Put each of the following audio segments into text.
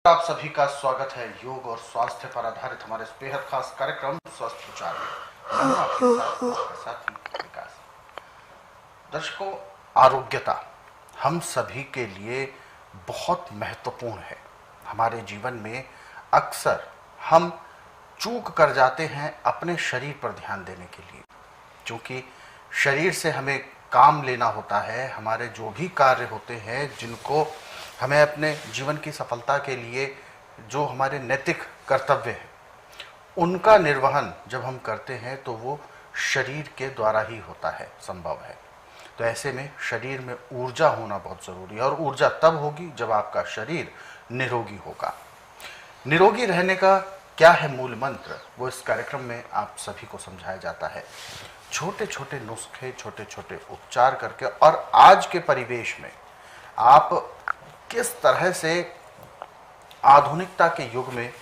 आप सभी का स्वागत है योग और स्वास्थ्य पर आधारित हमारे इस बेहद खास कार्यक्रम स्वस्थ विचार में। मैं हूं आपके साथ आपका साथी विकास। दर्शकों, आरोग्यता हम सभी के लिए बहुत महत्वपूर्ण है। हमारे जीवन में अक्सर हम चूक कर जाते हैं अपने शरीर पर ध्यान देने के लिए, क्योंकि शरीर से हमें काम लेना होता है। हमारे जो भी कार्य होते हैं जिनको हमें अपने जीवन की सफलता के लिए जो हमारे नैतिक कर्तव्य हैं उनका निर्वहन जब हम करते हैं तो वो शरीर के द्वारा ही होता है, संभव है। तो ऐसे में शरीर में ऊर्जा होना बहुत ज़रूरी है, और ऊर्जा तब होगी जब आपका शरीर निरोगी होगा। निरोगी रहने का क्या है मूल मंत्र, वो इस कार्यक्रम में आप सभी को समझाया जाता है। छोटे छोटे नुस्खे, छोटे छोटे उपचार करके, और आज के परिवेश में आप किस तरह से आधुनिकता के युग में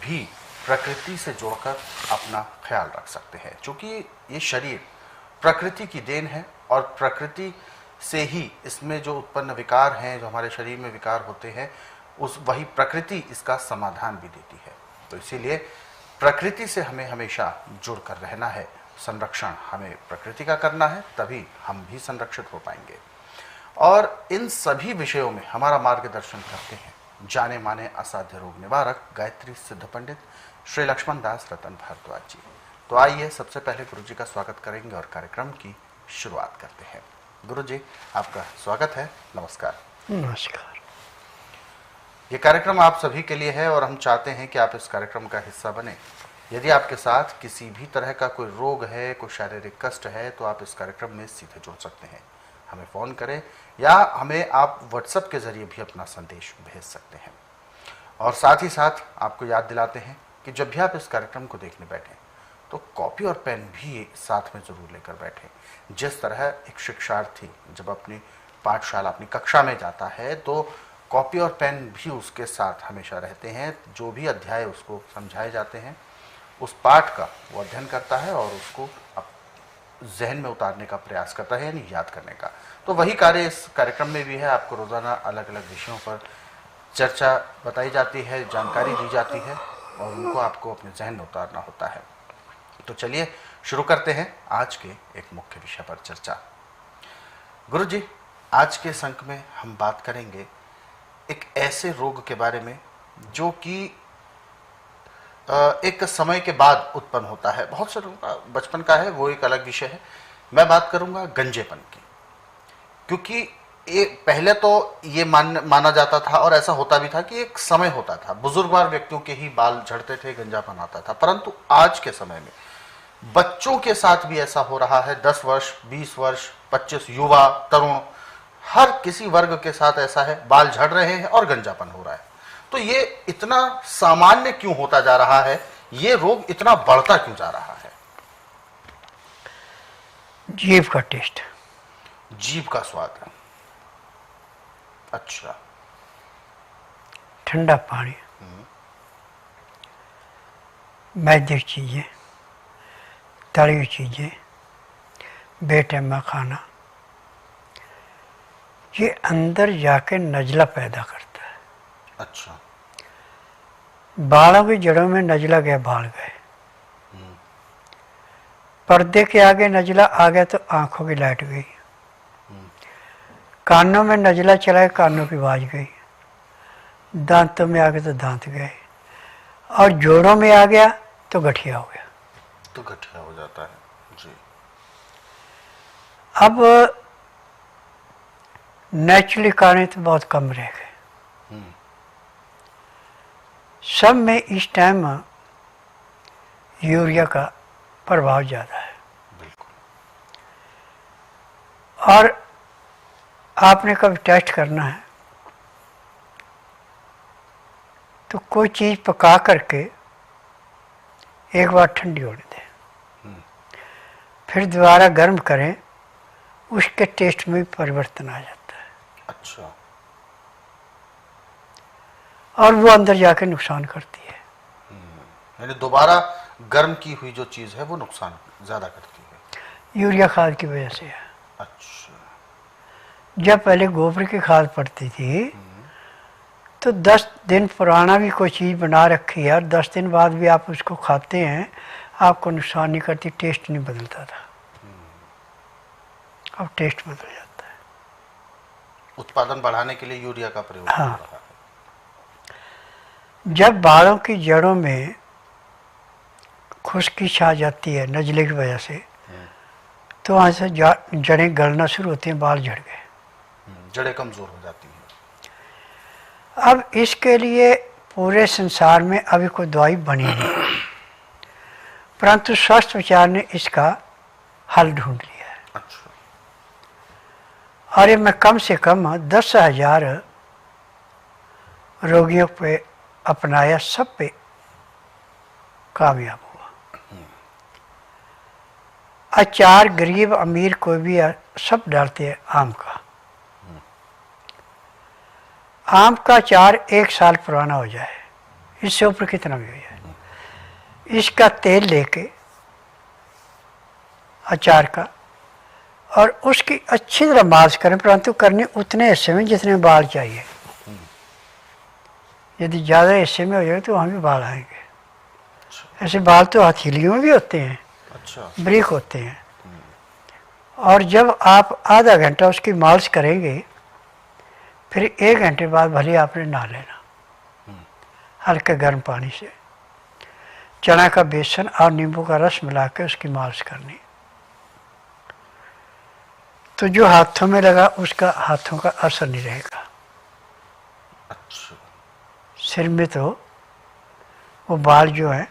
भी प्रकृति से जुड़कर अपना ख्याल रख सकते हैं, क्योंकि ये शरीर प्रकृति की देन है और प्रकृति से ही इसमें जो उत्पन्न विकार हैं, जो हमारे शरीर में विकार होते हैं, वही प्रकृति इसका समाधान भी देती है। तो इसीलिए प्रकृति से हमें हमेशा जुड़कर रहना है। संरक्षण हमें प्रकृति का करना है, तभी हम भी संरक्षित हो पाएंगे। और इन सभी विषयों में हमारा मार्गदर्शन करते हैं जाने माने असाध्य रोग निवारक गायत्री सिद्ध पंडित श्री लक्ष्मण दास रतन भारद्वाज जी। तो आइए सबसे पहले गुरु जी का स्वागत करेंगे और कार्यक्रम की शुरुआत करते हैं। गुरु जी, आपका स्वागत है। नमस्कार। नमस्कार। ये कार्यक्रम आप सभी के लिए है और हम चाहते हैं कि आप इस कार्यक्रम का हिस्सा बने। यदि आपके साथ किसी भी तरह का कोई रोग है, कोई शारीरिक कष्ट है, तो आप इस कार्यक्रम में सीधे जुड़ सकते हैं। हमें फ़ोन करें या हमें आप व्हाट्सएप के ज़रिए भी अपना संदेश भेज सकते हैं। और साथ ही साथ आपको याद दिलाते हैं कि जब भी आप इस कार्यक्रम को देखने बैठें तो कॉपी और पेन भी साथ में ज़रूर लेकर बैठें। जिस तरह एक शिक्षार्थी जब अपनी पाठशाला, अपनी कक्षा में जाता है तो कॉपी और पेन भी उसके साथ हमेशा रहते हैं। जो भी अध्याय उसको समझाए जाते हैं, उस पाठ का वो अध्ययन करता है और उसको जहन में उतारने का प्रयास करता है, यानी याद करने का। तो वही कार्य इस कार्यक्रम में भी है। आपको रोज़ाना अलग अलग विषयों पर चर्चा बताई जाती है, जानकारी दी जाती है, और उनको आपको अपने जहन में उतारना होता है। तो चलिए शुरू करते हैं आज के एक मुख्य विषय पर चर्चा। गुरु जी, आज के इस अंक में हम बात करेंगे एक ऐसे रोग के बारे में जो कि एक समय के बाद उत्पन्न होता है। बहुत से लोगों का बचपन का है, वो एक अलग विषय है। मैं बात करूंगा गंजेपन की, क्योंकि पहले तो ये माना जाता था और ऐसा होता भी था कि एक समय होता था, बुजुर्गवार व्यक्तियों के ही बाल झड़ते थे, गंजापन आता था। परंतु आज के समय में बच्चों के साथ भी ऐसा हो रहा है। 10 वर्ष, 20 वर्ष, 25, युवा, तरुण, हर किसी वर्ग के साथ ऐसा है, बाल झड़ रहे हैं और गंजापन हो रहा है। तो ये इतना सामान्य क्यों होता जा रहा है? ये रोग इतना बढ़ता क्यों जा रहा है? जीभ का टेस्ट, जीभ का स्वाद। अच्छा। ठंडा पानी, मैदे की चीज़ें, तली हुई चीज़ें, बेटैमा खाना, ये अंदर जाके नज़ला पैदा करता है। अच्छा। बालों की जड़ों में नज़ला गया, बाल गए। पर्दे के आगे नज़ला आ गया तो आंखों की लाइट गई। कानों में नज़ला चला गया, कानों की आवाज़ गई। दांतों में आ गया तो दांत गए, और जोड़ों में आ गया तो गठिया हो गया। तो गठिया हो जाता है जी। अब नेचुरली कारण तो बहुत कम रह गए। सब में इस टाइम यूरिया का प्रभाव ज़्यादा है। बिल्कुल। और आपने कभी टेस्ट करना है तो कोई चीज़ पका करके एक बार ठंडी होने दें, फिर दोबारा गर्म करें, उसके टेस्ट में भी परिवर्तन आ जाता है। अच्छा। और वो अंदर जाके नुकसान करती है। यानी दोबारा गर्म की हुई जो चीज़ है वो नुकसान ज़्यादा करती है। यूरिया खाद की वजह से है। अच्छा। जब पहले गोबर की खाद पड़ती थी तो 10 दिन पुराना भी कोई चीज़ बना रखी है और 10 दिन बाद भी आप उसको खाते हैं, आपको नुकसान नहीं करती, टेस्ट नहीं बदलता था, अब टेस्ट बदल जाता है। उत्पादन बढ़ाने के लिए यूरिया का प्रयोग हाँ। हो रहा है। जब बालों की जड़ों में खुश्की छा जाती है नज़ले की वजह से, तो वहाँ से जड़ें गलना शुरू होती हैं, बाल झड़ गए। जड़ें कमजोर हो जाती हैं। अब इसके लिए पूरे संसार में अभी कोई दवाई बनी नहीं, परंतु स्वास्थ्य विचार ने इसका हल ढूंढ लिया है। अच्छा। और ये मैं कम से कम 10,000 रोगियों पे अपनाया, सब पे कामयाब हुआ। अचार गरीब अमीर कोई भी सब डालते हैं आम का। आम का अचार 1 साल पुराना हो जाए, इससे ऊपर कितना भी हो जाए, इसका तेल लेके अचार का, और उसकी अच्छी तरह मालिश करें, परंतु करनी उतने हिस्से में जितने बाल चाहिए। यदि ज़्यादा हिस्से में हो जाए तो वहाँ भी बाल आएंगे। ऐसे बाल तो हथेलियों में भी होते हैं, अच्छा। ब्रेक होते हैं। और जब आप आधा घंटा उसकी मालिश करेंगे, फिर 1 घंटे बाद भले आपने नहा लेना हल्के गर्म पानी से, चना का बेसन और नींबू का रस मिला के उसकी मालिश करनी। तो जो हाथों में लगा उसका हाथों का असर नहीं रहेगा। अच्छा। सिर में तो वो बाल जो हैं,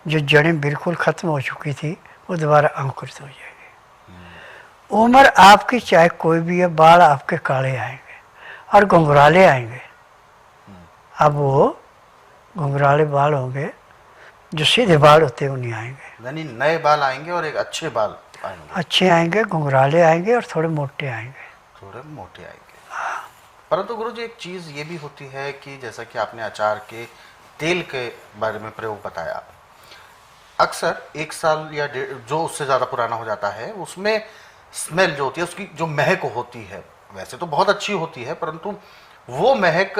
जो जड़ें बिल्कुल ख़त्म हो चुकी थी, वो दोबारा अंकुरित हो जाएगी। उम्र आपकी चाहे कोई भी है, बाल आपके काले आएंगे और घुंघराले आएंगे। अब वो घुंघराले बाल होंगे, जो सीधे बाल होते हैं वो नहीं आएंगे। यानी नए बाल आएंगे और एक अच्छे बाल आएंगे। अच्छे आएंगे, घुंघराले आएंगे और थोड़े मोटे आएंगे। थोड़े मोटे आएंगे। परंतु गुरुजी एक चीज ये भी होती है कि जैसा कि आपने अचार के तेल के बारे में प्रयोग बताया, अक्सर 1 साल या जो उससे ज्यादा पुराना हो जाता है, उसमें स्मेल जो होती है, उसकी जो महक होती है, वैसे तो बहुत अच्छी होती है, परंतु वो महक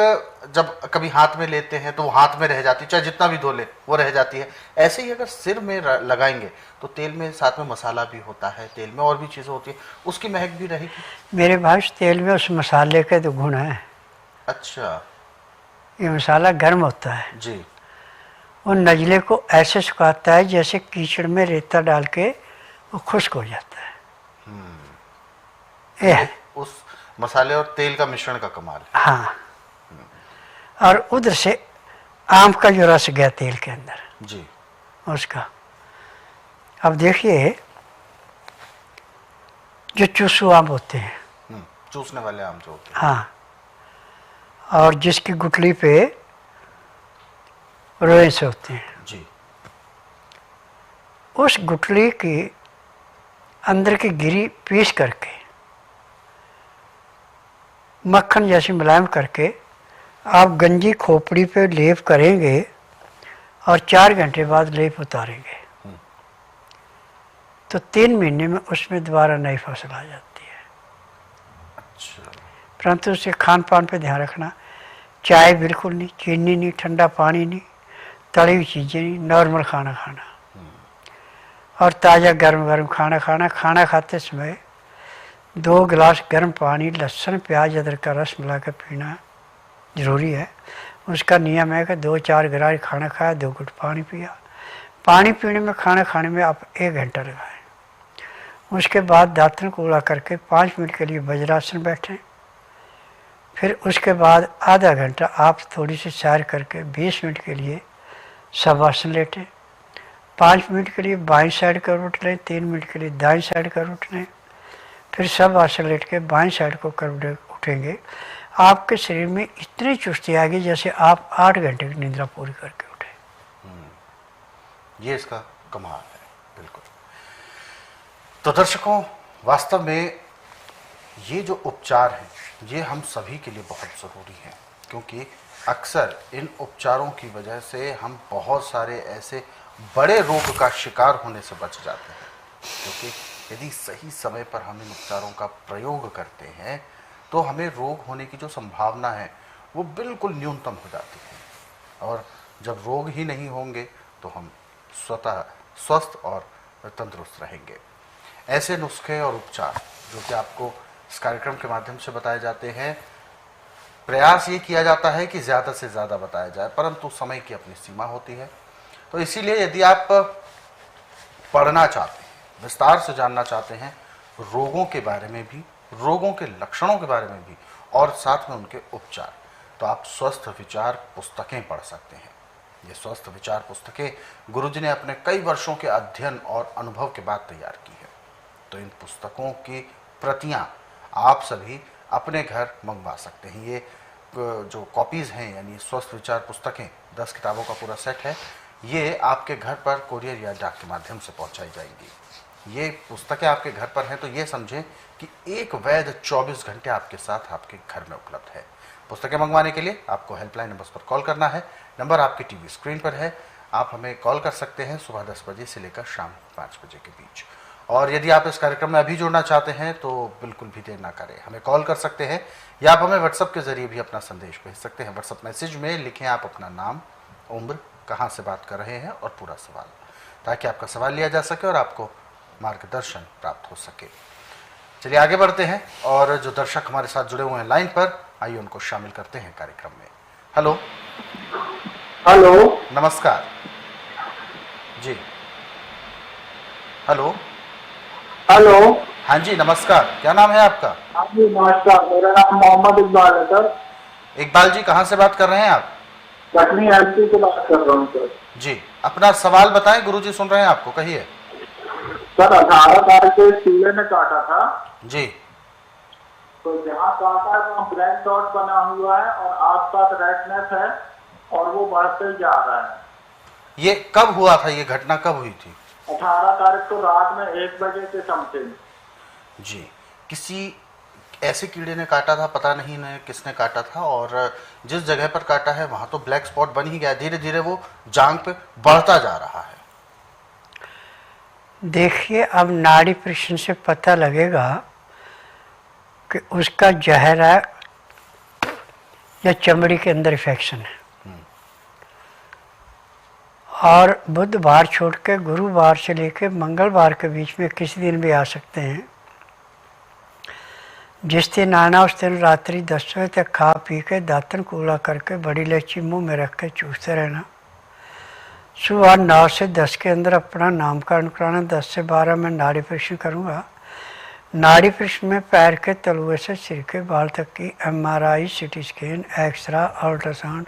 जब कभी हाथ में लेते हैं तो वो हाथ में रह जाती है, चाहे जितना भी धो ले वो रह जाती है। ऐसे ही अगर सिर में लगाएंगे तो तेल में साथ में मसाला भी होता है, तेल में और भी चीजें होती है, उसकी महक भी रहेगी। मेरे भाई तेल में उस मसाले के तो गुण हैं। अच्छा। ये मसाला गर्म होता है, जी। वो नजले को ऐसे सुखाता है जैसे कीचड़ में रेता डाल के वो खुश्क हो जाता है। ये है। उस मसाले और तेल का मिश्रण का कमाल है। हाँ। और उधर से आम का जो रस गया तेल के अंदर, जी। उसका, अब देखिए जो चूसू आम होते हैं, चूसने वाले आम जो होते हैं। हाँ, और जिसकी गुठली पे रोए से होते हैं, जी। उस गुठली की अंदर की गिरी पीस करके मक्खन जैसी मुलायम करके आप गंजी खोपड़ी पे लेप करेंगे और 4 घंटे बाद लेप उतारेंगे, तो 3 महीने में उसमें दोबारा नई फसल आ जाती है। अच्छा। परंतु उसके खान पान पे ध्यान रखना, चाय बिल्कुल नहीं, चीनी नहीं, ठंडा पानी नहीं, तली हुई चीज़ें नहीं, नॉर्मल खाना खाना, और ताज़ा गर्म गर्म खाना खाना। खाना खाते समय 2 गिलास गर्म पानी, लहसुन प्याज अदरक का रस मिला कर पीना ज़रूरी है। उसका नियम है कि 2-4 गिलास खाना खाया, 2 घुट पानी पिया। पानी पीने में, खाना खाने में आप 1 घंटा लगाएं। उसके बाद दातन को उड़ा करके 5 मिनट के लिए वज्रासन बैठें। फिर उसके बाद आधा घंटा आप थोड़ी सी सैर करके 20 मिनट के लिए शवासन लेटें। 5 मिनट के लिए बाईं साइड कर उठ लें, 3 मिनट के लिए दाईं साइड कर उठ लें। फिर सब आसन लेट के बाईं साइड को कर उठेंगे। आपके शरीर में इतनी चुस्ती आएगी जैसे आप 8 घंटे की निद्रा पूरी करके उठे। ये इसका कमाल है। बिल्कुल। तो दर्शकों, वास्तव में ये जो उपचार हैं, ये हम सभी के लिए बहुत ज़रूरी हैं, क्योंकि अक्सर इन उपचारों की वजह से हम बहुत सारे ऐसे बड़े रोग का शिकार होने से बच जाते हैं। क्योंकि यदि सही समय पर हम इन उपचारों का प्रयोग करते हैं तो हमें रोग होने की जो संभावना है वो बिल्कुल न्यूनतम हो जाती है। और जब रोग ही नहीं होंगे तो हम स्वतः स्वस्थ और तंदुरुस्त रहेंगे। ऐसे नुस्खे और उपचार जो कि आपको इस कार्यक्रम के माध्यम से बताए जाते हैं, प्रयास ये किया जाता है कि ज़्यादा से ज़्यादा बताया जाए, परंतु समय की अपनी सीमा होती है। तो इसीलिए यदि आप पढ़ना चाहते हैं, विस्तार से जानना चाहते हैं रोगों के बारे में भी, रोगों के लक्षणों के बारे में भी और साथ में उनके उपचार, तो आप स्वस्थ विचार पुस्तकें पढ़ सकते हैं। ये स्वस्थ विचार पुस्तकें गुरुजी ने अपने कई वर्षों के अध्ययन और अनुभव के बाद तैयार की है। तो इन पुस्तकों की प्रतियां आप सभी अपने घर मंगवा सकते हैं। ये जो कॉपीज़ हैं, यानी स्वस्थ विचार पुस्तकें, 10 किताबों का पूरा सेट है, ये आपके घर पर कोरियर या डाक के माध्यम से पहुंचाई जाएंगी। ये पुस्तकें आपके घर पर हैं तो ये समझें कि एक वैद्य 24 घंटे आपके साथ आपके घर में उपलब्ध है। पुस्तकें मंगवाने के लिए आपको हेल्पलाइन नंबर्स पर कॉल करना है। नंबर आपकी टीवी स्क्रीन पर है। आप हमें कॉल कर सकते हैं सुबह 10 बजे से लेकर शाम 5 बजे के बीच। और यदि आप इस कार्यक्रम में अभी जुड़ना चाहते हैं तो बिल्कुल भी देर ना करें, हमें कॉल कर सकते हैं या आप हमें व्हाट्सएप के जरिए भी अपना संदेश भेज सकते हैं। व्हाट्सएप मैसेज में लिखें आप अपना नाम, उम्र, कहाँ से बात कर रहे हैं और पूरा सवाल, ताकि आपका सवाल लिया जा सके और आपको मार्गदर्शन प्राप्त हो सके। चलिए आगे बढ़ते हैं और जो दर्शक हमारे साथ जुड़े हुए हैं लाइन पर, आइए उनको शामिल करते हैं कार्यक्रम में। हेलो। हेलो, नमस्कार जी। हेलो। हेलो। हाँ जी नमस्कार, क्या नाम है आपका? हाँ जी नमस्कार, मेरा नाम मोहम्मद इकबाल है सर। इकबाल जी, कहाँ से बात कर रहे हैं आप? कटनी एमपी से बात कर रहा हूँ सर। जी, अपना सवाल बताएं, गुरुजी सुन रहे हैं आपको, कहिए। सर 18 तारीख को कीड़े ने काटा था। जी। तो जहाँ काटा है वहाँ ब्रेन शॉट बना हुआ है और आसपास रेडनेस है और वो बढ़ते जा रहा है। ये कब हुआ था, ये घटना कब हुई थी? 18 तारीख को रात में 1 बजे के समथिंग। जी। किसी ऐसे कीड़े ने काटा था, पता नहीं ने किसने काटा था, और जिस जगह पर काटा है वहां तो ब्लैक स्पॉट बन ही गया, धीरे धीरे वो जांग पे बढ़ता जा रहा है। देखिए, अब नाड़ी परीक्षण से पता लगेगा कि उसका जहर है या चमड़ी के अंदर इन्फेक्शन है। और बुधवार छोड़ के गुरुवार से लेकर मंगलवार के बीच में किसी दिन भी आ सकते हैं। जिस दिन आना उस दिन रात्रि 10 बजे तक खा पी के दातन कूड़ा करके बड़ी इलायची मुंह में रख के चूसते रहना। सुबह 9 से 10 के अंदर अपना नामकरण कराना। 10 से 12 में नाड़ी परीक्षण करूँगा। नाड़ी परीक्षण में पैर के तलुए से सिर के बाल तक की MRI, CT scan, x-ray, ultrasound,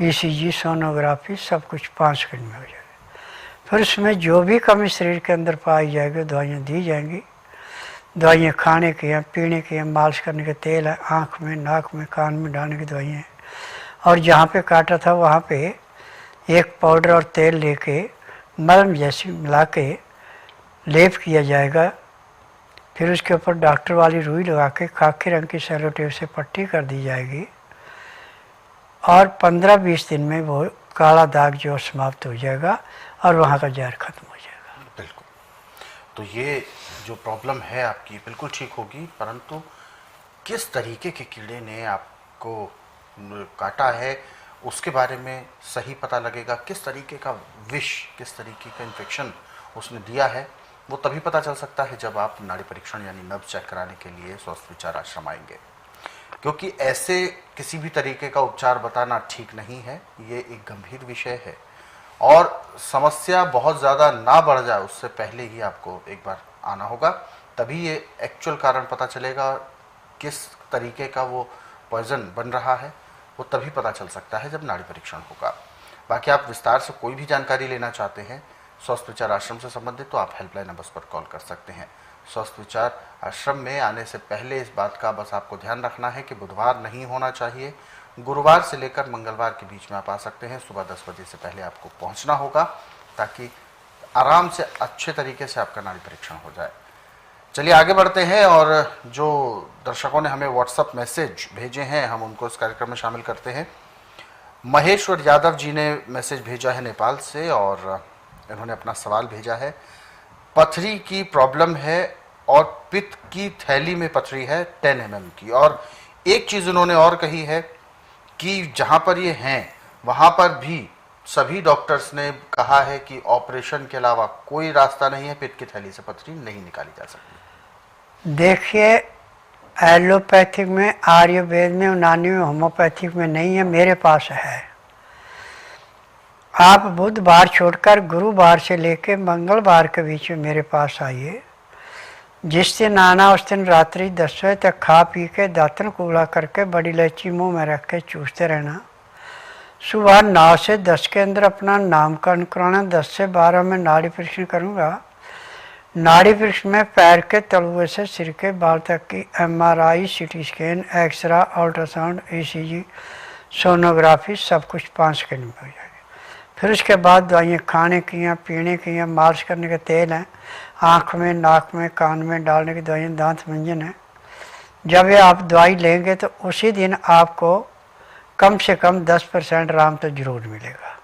ECG, sonography, सब कुछ 5 सेकंड में हो जाएगा। फिर उसमें जो भी कमी शरीर के अंदर पाई जाएगी दवाइयाँ दी जाएंगी। दवाइयाँ खाने की हैं, पीने की हैं, मालिश करने के तेल है, आँख में, नाक में, कान में डालने की दवाइयाँ हैं। और जहाँ पे काटा था वहाँ पे एक पाउडर और तेल लेके मलम जैसी मिला के लेप किया जाएगा। फिर उसके ऊपर डॉक्टर वाली रुई लगा के खाकी रंग की सेलो टेप से पट्टी कर दी जाएगी और 15-20 दिन में वो काला दाग जो समाप्त हो जाएगा और वहाँ का जहर खत्म हो जाएगा। बिल्कुल। तो ये जो प्रॉब्लम है आपकी बिल्कुल ठीक होगी, परंतु किस तरीके के कीड़े ने आपको काटा है उसके बारे में सही पता लगेगा। किस तरीके का विष, किस तरीके का इन्फेक्शन उसने दिया है, वो तभी पता चल सकता है जब आप नाड़ी परीक्षण यानी नब्ज चेक कराने के लिए स्वस्थ विचार आश्रम आएंगे। क्योंकि ऐसे किसी भी तरीके का उपचार बताना ठीक नहीं है, ये एक गंभीर विषय है और समस्या बहुत ज़्यादा ना बढ़ जाए उससे पहले ही आपको एक बार आना होगा, तभी ये एक्चुअल कारण पता चलेगा। किस तरीके का वो पॉइजन बन रहा है वो तभी पता चल सकता है जब नाड़ी परीक्षण होगा। बाकी आप विस्तार से कोई भी जानकारी लेना चाहते हैं स्वस्थ विचार आश्रम से संबंधित तो आप हेल्पलाइन नंबर्स पर कॉल कर सकते हैं। स्वस्थ विचार आश्रम में आने से पहले इस बात का बस आपको ध्यान रखना है कि बुधवार नहीं होना चाहिए, गुरुवार से लेकर मंगलवार के बीच में आप आ सकते हैं। सुबह 10 बजे से पहले आपको पहुंचना होगा ताकि आराम से अच्छे तरीके से आपका नाड़ी परीक्षण हो जाए। चलिए आगे बढ़ते हैं और जो दर्शकों ने हमें व्हाट्सएप मैसेज भेजे हैं हम उनको इस कार्यक्रम में शामिल करते हैं। महेश्वर यादव जी ने मैसेज भेजा है नेपाल से और इन्होंने अपना सवाल भेजा है। पथरी की प्रॉब्लम है और पित्त की थैली में पथरी है 10 mm की, और एक चीज़ उन्होंने और कही है कि जहां पर ये हैं वहां पर भी सभी डॉक्टर्स ने कहा है कि ऑपरेशन के अलावा कोई रास्ता नहीं है, पेट की थैली से पथरी नहीं निकाली जा सकती। देखिए, एलोपैथिक में, आयुर्वेद में, यूनानी में, होम्योपैथिक में नहीं है, मेरे पास है। आप बुधवार छोड़कर गुरुवार से लेकर मंगलवार के बीच में मेरे पास आइए। जिस दिन आना उस दिन रात्रि 10 बजे तक खा पी के दातन कूड़ा करके बड़ी इलायची मुंह में रख के चूसते रहना। सुबह 9 से 10 के अंदर अपना नामकरण कराना। 10 से 12 में नाड़ी परीक्षण करूँगा। नाड़ी परीक्षण में पैर के तलुए से सिर के बाल तक की MRI, CT scan, x-ray, ultrasound, ECG, sonography सब कुछ 5 सेकंड में हो जाएगी। फिर उसके बाद दवाइयाँ खाने की हैं, पीने की हैं, मालिश करने के तेल हैं, आँख में, नाक में, कान में डालने की दवाइयाँ, दांत मंजन है। जब ये आप दवाई लेंगे तो उसी दिन आपको कम से कम 10% आराम तो जरूर मिलेगा।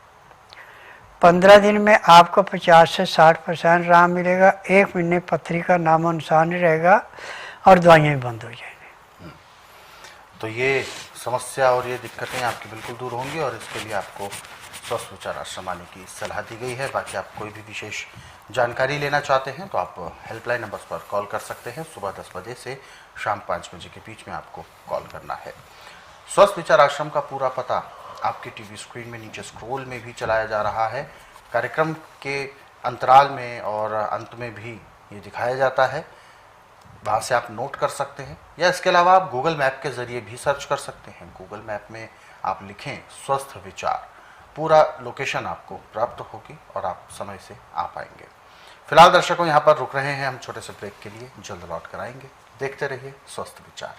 15 दिन में आपको 50 से 60% आराम मिलेगा। 1 महीने पथरी का नामो निशान नहीं रहेगा और दवाइयाँ भी बंद हो जाएंगी। तो ये समस्या और ये दिक्कतें आपकी बिल्कुल दूर होंगी और इसके लिए आपको स्वस्थ विचार आश्रम आने की सलाह दी गई है। बाकी आप कोई भी विशेष जानकारी लेना चाहते हैं तो आप हेल्पलाइन नंबर्स पर कॉल कर सकते हैं। सुबह 10 बजे से शाम 5 बजे के बीच में आपको कॉल करना है। स्वस्थ विचार आश्रम का पूरा पता आपकी टीवी स्क्रीन में नीचे स्क्रॉल में भी चलाया जा रहा है। कार्यक्रम के अंतराल में और अंत में भी ये दिखाया जाता है, वहाँ से आप नोट कर सकते हैं, या इसके अलावा आप गूगल मैप के ज़रिए भी सर्च कर सकते हैं। गूगल मैप में आप लिखें स्वस्थ विचार, पूरा लोकेशन आपको प्राप्त होगी और आप समय से आ पाएंगे। फिलहाल दर्शकों यहाँ पर रुक रहे हैं हम छोटे से ब्रेक के लिए, जल्द लौट कर आएंगे। देखते रहिए स्वस्थ विचार।